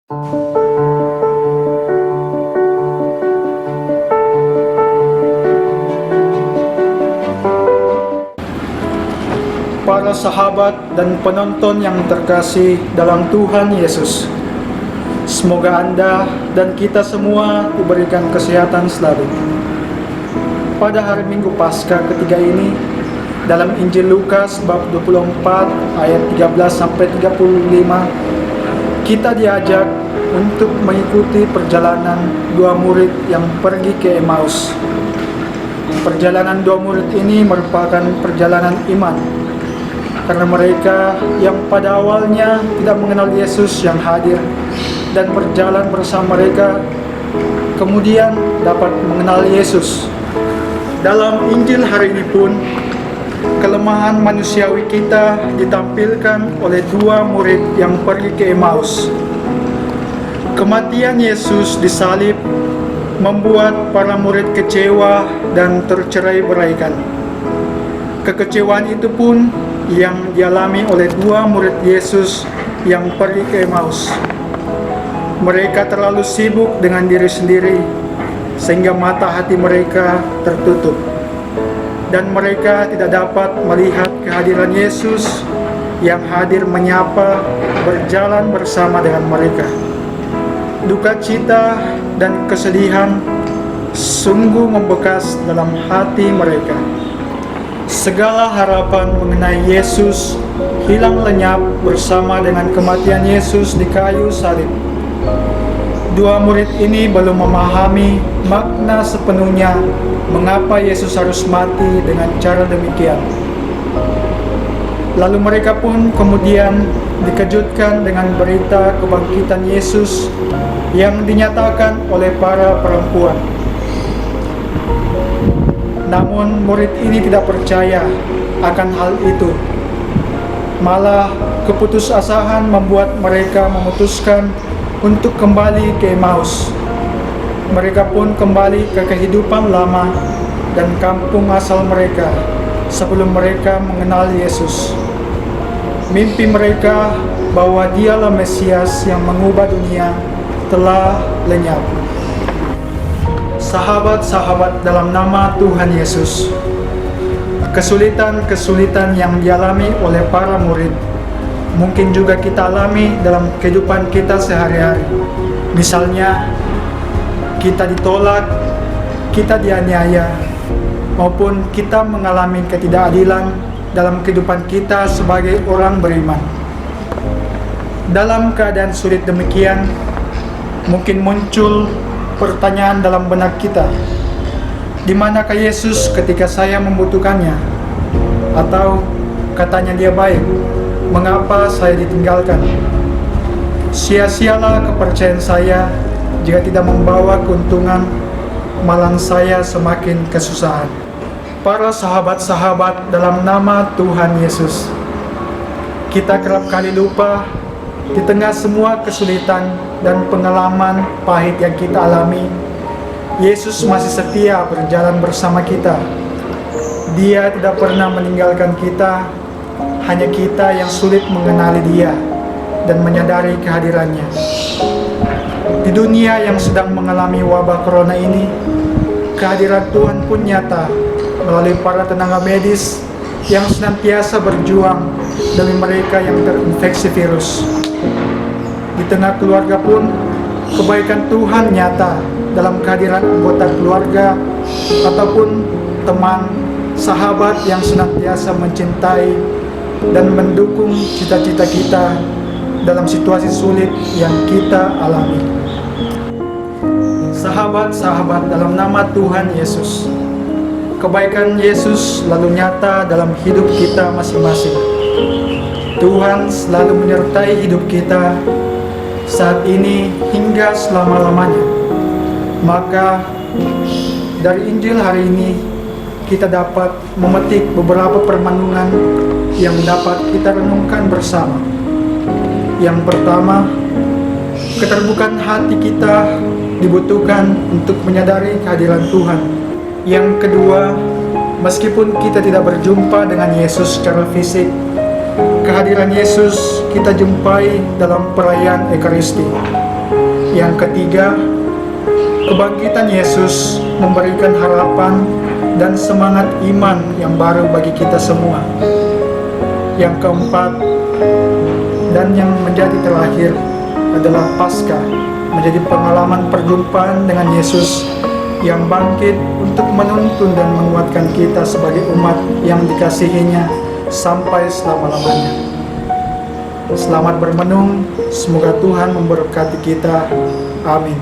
Para sahabat dan penonton yang terkasih dalam Tuhan Yesus, semoga Anda dan kita semua diberikan kesehatan selalu. Pada hari Minggu Paskah ketiga ini, dalam Injil Lukas bab 24 ayat 13-35, kita diajak untuk mengikuti perjalanan dua murid yang pergi ke Emmaus. Perjalanan dua murid ini merupakan perjalanan iman, karena mereka yang pada awalnya tidak mengenal Yesus yang hadir dan berjalan bersama mereka, kemudian dapat mengenal Yesus. Dalam Injil hari ini pun, kelemahan manusiawi kita ditampilkan oleh dua murid yang pergi ke Emmaus. Kematian Yesus disalib membuat para murid kecewa dan tercerai-beraikan. Kekecewaan itu pun yang dialami oleh dua murid Yesus yang pergi ke Emmaus. Mereka terlalu sibuk dengan diri sendiri sehingga mata hati mereka tertutup, dan mereka tidak dapat melihat kehadiran Yesus yang hadir menyapa, berjalan bersama dengan mereka. Duka cita dan kesedihan sungguh membekas dalam hati mereka. Segala harapan mengenai Yesus hilang lenyap bersama dengan kematian Yesus di kayu salib. Dua murid ini belum memahami makna sepenuhnya mengapa Yesus harus mati dengan cara demikian. Lalu mereka pun kemudian dikejutkan dengan berita kebangkitan Yesus yang dinyatakan oleh para perempuan. Namun murid ini tidak percaya akan hal itu. Malah keputusasaan membuat mereka memutuskan untuk kembali ke Emmaus. Mereka pun kembali ke kehidupan lama dan kampung asal mereka sebelum mereka mengenal Yesus. Mimpi mereka bahwa Dialah Mesias yang mengubah dunia telah lenyap. Sahabat-sahabat dalam nama Tuhan Yesus, kesulitan-kesulitan yang dialami oleh para murid mungkin juga kita alami dalam kehidupan kita sehari-hari. Misalnya, kita ditolak, kita dianiaya, maupun kita mengalami ketidakadilan dalam kehidupan kita sebagai orang beriman. Dalam keadaan sulit demikian, mungkin muncul pertanyaan dalam benak kita, di manakah Yesus ketika saya membutuhkannya? Atau katanya dia baik, mengapa saya ditinggalkan? Sia-sialah kepercayaan saya jika tidak membawa keuntungan, malah saya semakin kesusahan. Para sahabat-sahabat dalam nama Tuhan Yesus, kita kerap kali lupa di tengah semua kesulitan dan pengalaman pahit yang kita alami, Yesus masih setia berjalan bersama kita. Dia tidak pernah meninggalkan kita, hanya kita yang sulit mengenali Dia dan menyadari kehadirannya. Di dunia yang sedang mengalami wabah corona ini, kehadiran Tuhan pun nyata melalui para tenaga medis yang senantiasa berjuang demi mereka yang terinfeksi virus. Di tengah keluarga pun, kebaikan Tuhan nyata dalam kehadiran anggota keluarga ataupun teman, sahabat yang senantiasa mencintai dan mendukung cita-cita kita dalam situasi sulit yang kita alami. Sahabat-sahabat dalam nama Tuhan Yesus, kebaikan Yesus selalu nyata dalam hidup kita masing-masing. Tuhan selalu menyertai hidup kita saat ini hingga selama-lamanya. Maka dari Injil hari ini kita dapat memetik beberapa permenungan yang dapat kita renungkan bersama. Yang pertama, keterbukaan hati kita dibutuhkan untuk menyadari kehadiran Tuhan. Yang kedua, meskipun kita tidak berjumpa dengan Yesus secara fisik, kehadiran Yesus kita jumpai dalam perayaan Ekaristi. Yang ketiga, kebangkitan Yesus memberikan harapan dan semangat iman yang baru bagi kita semua. Yang keempat, dan yang menjadi terakhir adalah Paskah, menjadi pengalaman perjumpaan dengan Yesus yang bangkit untuk menuntun dan menguatkan kita sebagai umat yang dikasihinya sampai selama-lamanya. Selamat bermenung, semoga Tuhan memberkati kita. Amin.